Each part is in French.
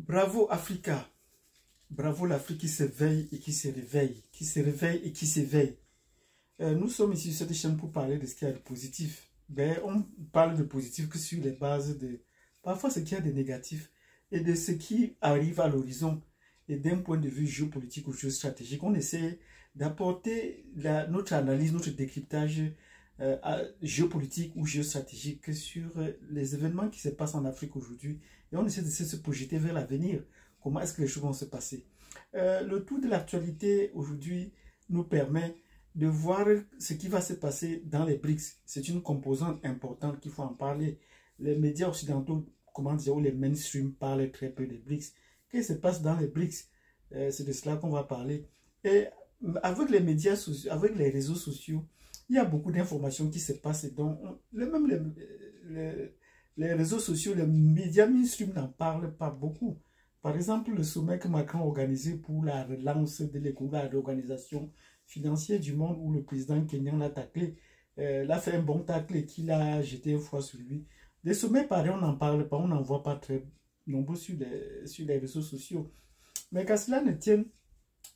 Bravo Africa, bravo l'Afrique qui s'éveille et qui se réveille, qui se réveille et qui s'éveille. Nous sommes ici sur cette chaîne pour parler de ce qu'il y a de positif. Ben, on parle de positif que sur les bases de parfois ce qu'il y a de négatif et de ce qui arrive à l'horizon. Et d'un point de vue géopolitique ou géostratégique, on essaie d'apporter notre analyse, notre décryptage géopolitique ou géostratégique sur les événements qui se passent en Afrique aujourd'hui. Et on essaie de se projeter vers l'avenir. Comment est-ce que les choses vont se passer? Le tour de l'actualité aujourd'hui nous permet de voir ce qui va se passer dans les BRICS. C'est une composante importante qu'il faut en parler. Les médias occidentaux, comment dire, ou les mainstream parlent très peu des BRICS. Qu'est-ce qui se passe dans les BRICS? C'est de cela qu'on va parler. Et avec les médias sociaux, avec les réseaux sociaux, il y a beaucoup d'informations qui se passent. Donc, même les réseaux sociaux, les médias mainstream n'en parlent pas beaucoup. Par exemple, le sommet que Macron a organisé pour la relance de l'économie, la réorganisation financière du monde, où le président kenyan l'a taclé, l'a fait un bon tacle et qu'il a jeté une fois sur lui. Des sommets pareils, on n'en parle pas, on n'en voit pas très nombreux sur les réseaux sociaux. Mais qu'à cela ne tienne,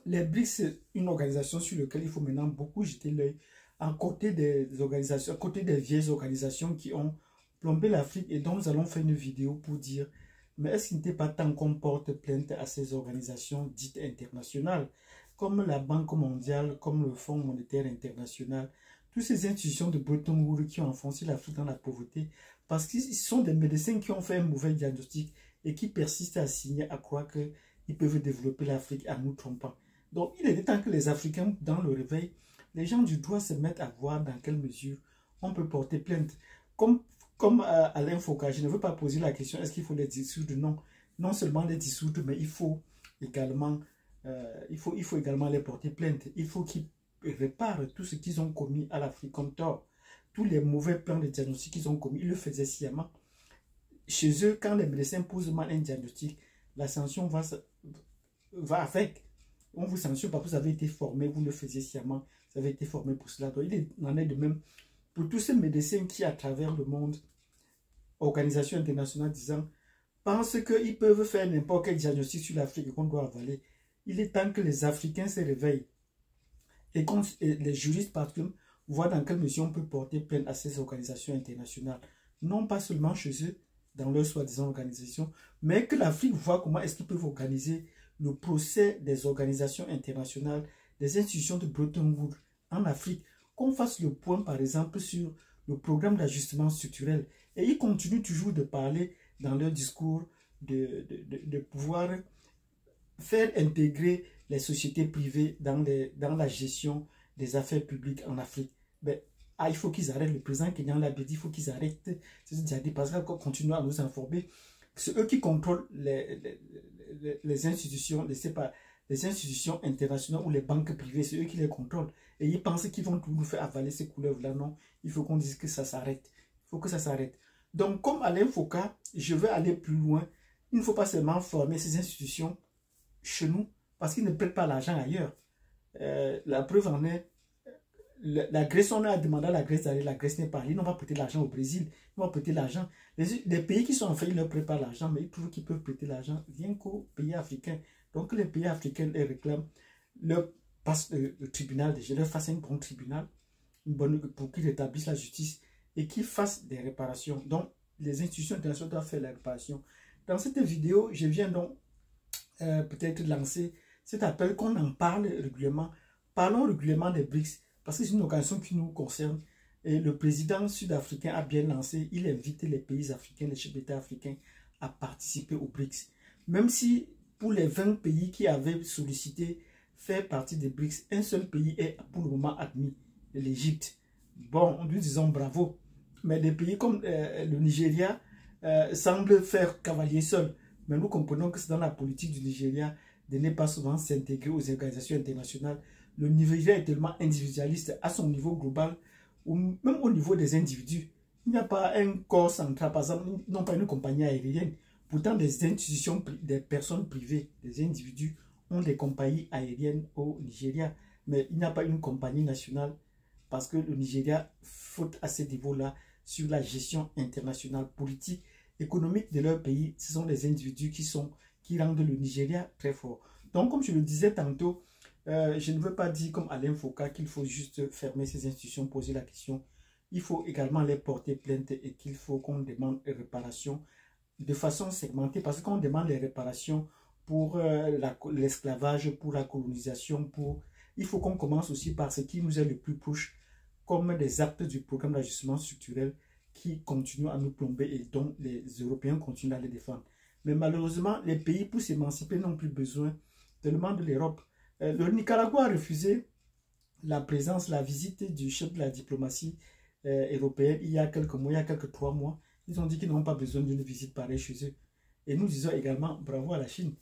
les BRICS, c'est une organisation sur laquelle il faut maintenant beaucoup jeter l'œil, à côté des organisations, à côté des vieilles organisations qui ont plombé l'Afrique et dont nous allons faire une vidéo pour dire, mais est-ce qu'il n'était pas temps qu'on porte plainte à ces organisations dites internationales, comme la Banque mondiale, comme le Fonds monétaire international, toutes ces institutions de Bretton Woods qui ont enfoncé l'Afrique dans la pauvreté, parce qu'ils sont des médecins qui ont fait un mauvais diagnostic et qui persistent à signer, à croire qu'ils peuvent développer l'Afrique en nous trompant. Donc, il est temps que les Africains, dans le réveil, les gens du droit se mettent à voir dans quelle mesure on peut porter plainte. Comme Alain Foucault, je ne veux pas poser la question, est-ce qu'il faut les dissoudre? Non. Non seulement les dissoudre, mais il faut également les porter plainte. Il faut qu'ils réparent tout ce qu'ils ont commis à l'Afrique comme tort. Tous les mauvais plans de diagnostic qu'ils ont commis, ils le faisaient sciemment. Chez eux, quand les médecins posent mal un diagnostic, la sanction va avec. On vous censure parce que vous avez été formé, vous le faisiez sciemment, vous avez été formé pour cela. Donc, il en est de même pour tous ces médecins qui, à travers le monde, organisations internationales disant, pensent qu'ils peuvent faire n'importe quel diagnostic sur l'Afrique qu'on doit avaler. Il est temps que les Africains se réveillent et les juristes particuliers voient dans quelle mesure on peut porter plainte à ces organisations internationales. Non pas seulement chez eux, dans leur soi-disant organisation, mais que l'Afrique voit comment est-ce qu'ils peuvent organiser le procès des organisations internationales, des institutions de Bretton Woods en Afrique, qu'on fasse le point par exemple sur le programme d'ajustement structurel. Et ils continuent toujours de parler dans leur discours de pouvoir faire intégrer les sociétés privées dans la gestion des affaires publiques en Afrique. Ben, il faut qu'ils arrêtent. Le président kenyan l'a dit, il faut qu'ils arrêtent. C'est parce qu'on continue à nous informer. C'est eux qui contrôlent les institutions, les institutions internationales ou les banques privées, c'est eux qui les contrôlent. Et ils pensent qu'ils vont tout nous faire avaler ces couleuvres-là. Non, il faut qu'on dise que ça s'arrête. Il faut que ça s'arrête. Donc, comme Alain Foucault, je veux aller plus loin. Il ne faut pas seulement former ces institutions chez nous, parce qu'ils ne prêtent pas l'argent ailleurs. La preuve en est, la Grèce, on a demandé à la Grèce d'aller, la Grèce n'est pas allée, ils n'ont pas prêté l'argent au Brésil, ils vont prêter l'argent. Les pays qui sont en faillite, ils leur prêtent pas l'argent, mais ils trouvent qu'ils peuvent prêter l'argent rien qu'aux pays africains. Donc les pays africains les réclament, leur passe le tribunal, je leur fasse un bon tribunal, pour qu'ils rétablissent la justice et qu'ils fassent des réparations. Donc les institutions internationales doivent faire la réparation. Dans cette vidéo, je viens donc peut-être lancer cet appel qu'on en parle régulièrement. Parlons régulièrement des BRICS, parce que c'est une occasion qui nous concerne. Et le président sud-africain a bien lancé, il invite les pays africains, les chefs d'État africains à participer aux BRICS. Même si pour les 20 pays qui avaient sollicité faire partie des BRICS, un seul pays est pour le moment admis, l'Égypte. Bon, nous disons bravo. Mais des pays comme le Nigeria semblent faire cavalier seul. Mais nous comprenons que c'est dans la politique du Nigeria de ne pas souvent s'intégrer aux organisations internationales. Le Nigeria est tellement individualiste à son niveau global, ou même au niveau des individus. Il n'y a pas un corps central, par exemple, non pas une compagnie aérienne. Pourtant, des institutions, des personnes privées, des individus ont des compagnies aériennes au Nigeria. Mais il n'y a pas une compagnie nationale parce que le Nigeria faute à ce niveau-là sur la gestion internationale politique économique de leur pays. Ce sont les individus qui qui rendent le Nigeria très fort. Donc, comme je le disais tantôt, je ne veux pas dire comme Alain Foucault qu'il faut juste fermer ces institutions, poser la question. Il faut également les porter plainte et qu'il faut qu'on demande réparation de façon segmentée, parce qu'on demande les réparations pour l'esclavage, pour la colonisation, il faut qu'on commence aussi par ce qui nous est le plus proche, comme des actes du programme d'ajustement structurel qui continuent à nous plomber et dont les Européens continuent à les défendre. Mais malheureusement, les pays pour s'émanciper n'ont plus besoin tellement de l'Europe. Le Nicaragua a refusé la présence, la visite du chef de la diplomatie européenne il y a quelques mois, il y a quelques 3 mois. Ils ont dit qu'ils n'ont pas besoin d'une visite pareille chez eux. Et nous disons également bravo à la Chine.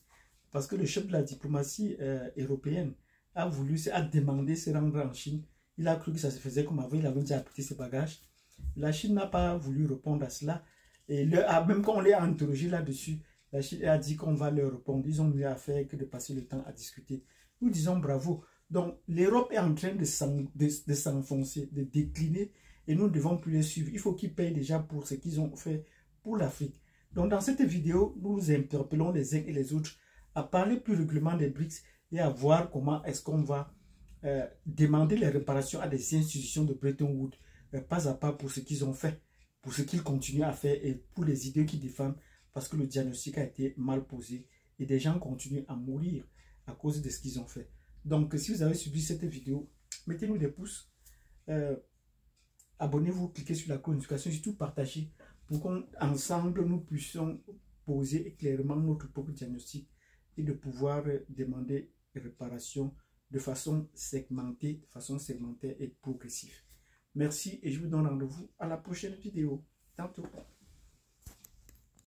Parce que le chef de la diplomatie européenne a demandé se rendre en Chine. Il a cru que ça se faisait comme avant, il avait déjà apporté ses bagages. La Chine n'a pas voulu répondre à cela. Et même quand on les a interrogés là-dessus, la Chine a dit qu'on va leur répondre. Ils ont mieux à faire que de passer le temps à discuter. Nous disons bravo. Donc l'Europe est en train de s'enfoncer, de décliner. Et nous ne devons plus les suivre. Il faut qu'ils payent déjà pour ce qu'ils ont fait pour l'Afrique. Donc dans cette vidéo, nous nous interpellons les uns et les autres à parler plus régulièrement des BRICS et à voir comment est-ce qu'on va demander les réparations à des institutions de Bretton Woods, pas à pas pour ce qu'ils ont fait, pour ce qu'ils continuent à faire et pour les idées qu'ils défendent, parce que le diagnostic a été mal posé et des gens continuent à mourir à cause de ce qu'ils ont fait. Donc si vous avez suivi cette vidéo, mettez-nous des pouces, abonnez-vous, cliquez sur la cloche de notification, surtout partagez pour qu'ensemble nous puissions poser clairement notre propre diagnostic et de pouvoir demander réparation de façon segmentée et progressive. Merci et je vous donne rendez-vous à la prochaine vidéo. Tantôt.